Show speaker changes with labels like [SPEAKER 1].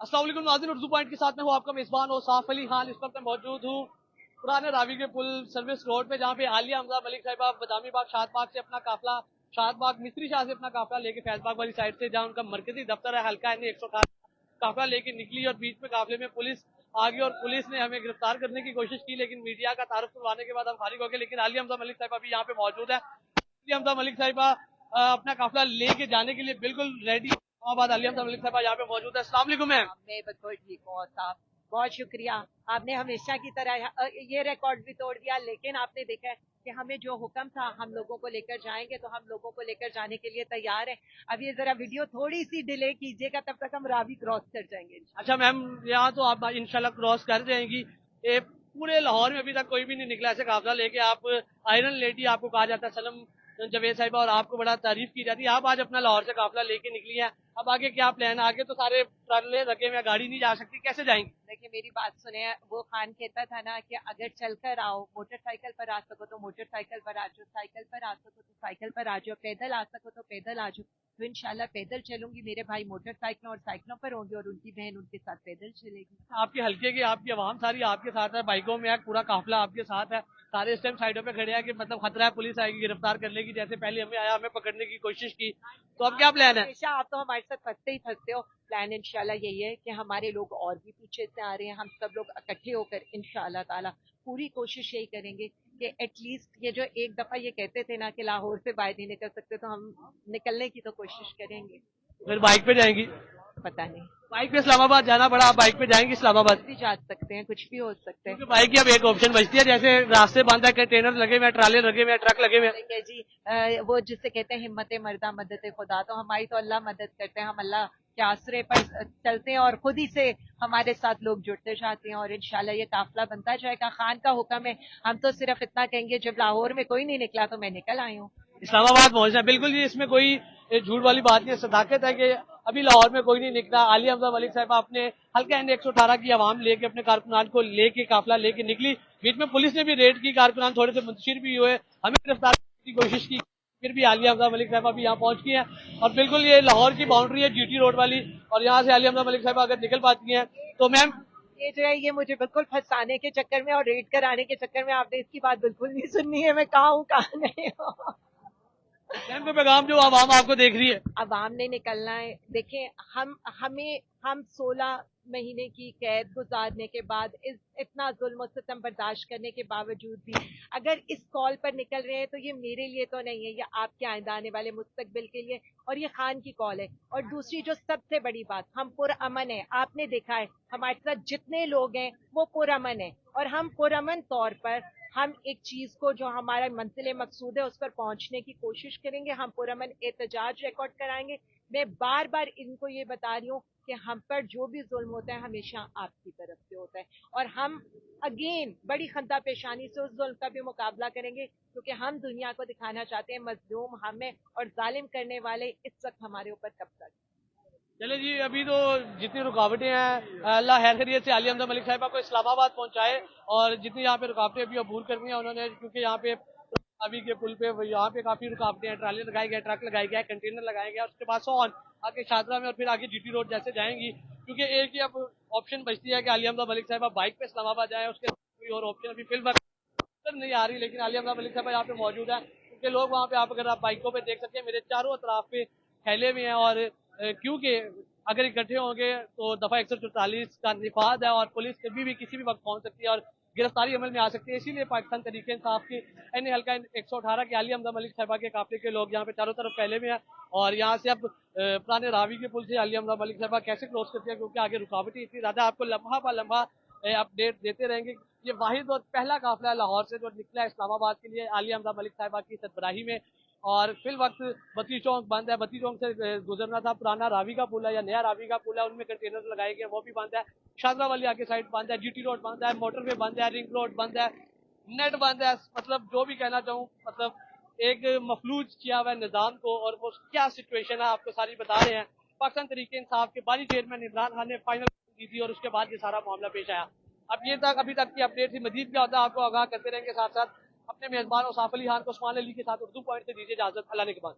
[SPEAKER 1] अस्सलाम वालेकुम नाज़रीन, उर्दू पॉइंट के साथ में हूँ आपका मेज़बान और साफ अली खान। इस वक्त मैं मौजूद हूँ पुराने रावी के पुल सर्विस रोड पे, जहाँ पे आलिया हमजा मलिक साहिबा बदामी बाग शादबाग से अपना काफिला, शादबाग मिस्त्री शाह से अपना काफिला लेके फैजबाग वाली साइड से, जहाँ उनका मरकजी दफ्तर है, हल्का एन 118 काफिला लेके निकली और बीच में काफिले में पुलिस आ गई और पुलिस ने हमें गिरफ्तार करने की कोशिश की, लेकिन मीडिया का तारुफ करवाने के बाद हम फारिग हो गए। लेकिन आलिया हमजा मलिक साहिबा भी यहाँ पे मौजूद है। आलिया हमजा मलिक साहिबा अपना काफिला लेके जाने के लिए बिल्कुल रेडी। आलिया हमजा मलिक साहिबा यहाँ पे मौजूद है। अस्सलाम वालेकुम मैम।
[SPEAKER 2] मैं बिल्कुल ठीक हूँ साहब, बहुत शुक्रिया। आपने हमेशा की तरह ये रिकॉर्ड भी तोड़ दिया, लेकिन आपने देखा है कि हमें जो हुक्म था हम लोगों को लेकर जाएंगे, तो हम लोगों को लेकर जाने के लिए तैयार हैं। अब ये जरा वीडियो थोड़ी सी डिले कीजिएगा, तब तक हम रावी क्रॉस कर जाएंगे।
[SPEAKER 1] अच्छा मैम, यहाँ तो आप इंशाल्लाह क्रॉस कर जाएंगी। ये पूरे लाहौर में अभी तक कोई भी नहीं निकला ऐसे काफिला लेके। आप आयरन लेडी आपको कहा जाता है, सनम जवेद साहिबा, और आपको बड़ा तारीफ की जाती है। आप आज अपना लाहौर से काफिला लेके निकली है, अब आगे क्या प्लान? आगे तो सारे ट्राले लगे हुए, गाड़ी नहीं जा सकती, कैसे जाएंगी?
[SPEAKER 2] देखिए मेरी बात सुने, वो खान कहता था ना कि अगर चलकर आओ, मोटरसाइकिल पर आ सको तो मोटरसाइकिल पर आ जाओ, साइकिल पर आ सको तो साइकिल पर आ जाओ, पैदल आ सको तो पैदल आ जाओ। तो इंशाल्लाह पैदल चलूंगी, मेरे भाई मोटरसाइकिलों और साइकिलों पर होंगे और उनकी बहन उनके साथ पैदल चलेगी।
[SPEAKER 1] आपके हल्के की आपकी आवाम सारी आपके साथ है, बाइकों में है, पूरा काफिला आपके साथ है, सारे इस टाइम साइडों पे खड़े हैं कि मतलब खतरा है, पुलिस आएगी गिरफ्तार कर लेगी, जैसे पहले हमें आया, हमें पकड़ने की कोशिश की। तो अब क्या प्लान है?
[SPEAKER 2] हमेशा आप तो हमारे साथ फंसते ही फंसते हो। प्लान इंशाल्लाह यही है कि हमारे लोग और भी पीछे से आ रहे हैं, हम सब लोग इकट्ठे होकर इंशाल्लाह ताला पूरी कोशिश यही करेंगे कि एटलीस्ट ये जो एक दफा ये कहते थे ना कि लाहौर से बाहर नहीं निकल सकते, तो हम निकलने की तो कोशिश करेंगे।
[SPEAKER 1] फिर बाइक पे जाएंगी?
[SPEAKER 2] पता नहीं,
[SPEAKER 1] बाइक पे इस्लामाबाद जाना पड़ा, आप बाइक पे जाएंगी इस्लामाबाद?
[SPEAKER 2] भी जा सकते हैं, कुछ भी हो सकता है।
[SPEAKER 1] क्योंकि बाइक की अब एक ऑप्शन बचती है, जैसे रास्ते बंद है, कंटेनर लगे हुए, ट्राले लगे हुए, ट्रक लगे हुए।
[SPEAKER 2] ठीक है जी, वो जिससे कहते हैं हिम्मत मर्दा मदद खुदा, तो हमारी तो अल्लाह मदद करते हैं, हम अल्लाह के आसरे पर चलते हैं और खुद ही से हमारे साथ लोग जुड़ते जाते हैं और इंशाल्लाह ये काफिला बनता जाएगा। खान का हुक्म है, हम तो सिर्फ इतना कहेंगे जब लाहौर में कोई नहीं निकला तो मैं निकल आई हूँ।
[SPEAKER 1] इस्लामाबाद पहुंचना बिल्कुल जी, इसमें कोई झूठ वाली बात नहीं है, सदाकत है कि अभी लाहौर में कोई नहीं निकला। आलिया हमजा मलिक साहिबा अपने हल्का एंड 118 की आवाम लेके, अपने कारकुनान को लेके, काफिला लेके निकली। बीच में पुलिस ने भी रेड की, कारकुनान थोड़े से मुंतशिर भी हुए, हमें गिरफ्तार करने की कोशिश की, फिर भी आलिया हमजा मलिक साहिबा भी यहाँ पहुंच गई है। और बिल्कुल ये लाहौर की बाउंड्री है, जीटी रोड वाली, और यहाँ से आलिया हमजा मलिक साहिबा अगर निकल पाती है तो मैम
[SPEAKER 2] ये जो है ये मुझे बिल्कुल फंसाने के चक्कर में और रेड कराने के चक्कर में आपने इसकी बात बिल्कुल नहीं सुननी है, मैं कहाँ हूँ कहाँ नहीं हूँ।
[SPEAKER 1] मैम को पैगाम जो आवाम आपको देख रही है।
[SPEAKER 2] आवाम ने निकलना है। देखिए हम 16 महीने की कैद गुजारने के बाद, इतना जुल्म सितम बर्दाश्त करने के बावजूद भी अगर इस कॉल पर निकल रहे हैं, तो ये मेरे लिए तो नहीं है, ये आपके आइंदा आने वाले मुस्तकबिल के लिए, और ये खान की कॉल है। और दूसरी जो सबसे बड़ी बात, हम पुरअमन है। आपने देखा है हमारे साथ जितने लोग हैं वो पुरअमन है, और हम पुरअमन तौर पर हम एक चीज को, जो हमारा मंजिल मकसूद है, उस पर पहुंचने की कोशिश करेंगे। हम पुरअमन एहतजाज रिकॉर्ड कराएंगे। मैं बार बार इनको ये बता रही हूँ कि हम पर जो भी जुल्म होता है हमेशा आपकी तरफ से होता है, और हम अगेन बड़ी खंदा पेशानी से उस जुल्म का भी मुकाबला करेंगे, क्योंकि हम दुनिया को दिखाना चाहते हैं मजलूम हमें और जालिम करने वाले इस वक्त हमारे ऊपर कब्जा।
[SPEAKER 1] चले जी, अभी तो जितनी रुकावटें हैं अल्लाह खैर खैरियत से आलिया हमजा मलिक साहिबा को इस्लामाबाद पहुंचाए, और जितनी यहाँ पे रुकावटें अभी अबूर करनी है उन्होंने, क्योंकि यहाँ पे अभी के पुल पे यहाँ पे काफी रुकावटें हैं, ट्राले लगाए गए, ट्रक लगाए गए, कंटेनर लगाए गए, और उसके बाद सो ऑन आगे शादरा में और फिर आगे जीटी रोड जैसे जाएंगी। क्योंकि एक ही अब ऑप्शन बचती है कि आलिया हमजा मलिक साहिबा बाइक पे इस्लामाबाद जाए, उसके कोई और ऑप्शन अभी फिल नहीं आ रही। लेकिन आलिया हमजा मलिक साहिबा यहाँ पे मौजूद है, क्योंकि लोग वहाँ पे, आप अगर आप बाइकों पे देख सकते हैं, मेरे चारों तरफ पे फैले हुए हैं, और क्योंकि अगर इकट्ठे होंगे तो दफा 144 का निफाज है, और पुलिस कभी भी किसी भी वक्त पहुंच सकती है और गिरफ्तारी अमल में आ सकती है। इसीलिए पाकिस्तान तरीके इंसाफ की एन हल्का 118 के आलिया हमजा मलिक साहिबा के काफिले के लोग यहाँ पे चारों तरफ फैले हुए हैं। और यहाँ से अब पुराने रावी के पुल से आलिया हमजा मलिक साहिबा कैसे क्रॉस करती है, क्योंकि आगे रुकावटें इतनी ज्यादा, आपको लम्हा ब लम्हा अपडेट देते रहेंगे। ये वाहिद और पहला काफिला लाहौर से जो निकला है इस्लामाबाद के लिए आलिया हमजा मलिक साहिबा की सरबराही में। और फिल वक्त बत्ती चौक बंद है, बत्ती चौक से गुजरना था, पुराना रावी का पुल है या नया रावी का पुल है, उनमें कंटेनर लगाए गए, वो भी बंद है। शादरा वाली आगे साइड बंद है, जीटी रोड बंद है, मोटरवे बंद है, रिंग रोड बंद है, नेट बंद है। मतलब जो भी कहना चाहूँ, मतलब एक मफलूज किया हुआ है निजाम को, और वो क्या सिचुएशन है आपको सारी बता रहे हैं। पाकिस्तान तरीके इंसाफ के बारी चेयरमैन इमरान खान ने फाइनल की थी, और उसके बाद ये सारा मामला पेश आया। अब ये तक अभी तक की अपडेट थी, मजीद क्या होता है आपको आगाह करते रहेंगे। साथ साथ अपने मेजबान और साफ अली खान को, उस्मान अली के साथ उर्दू पॉइंट से दीजिए इजाजत। अल्लाह ने के बाद।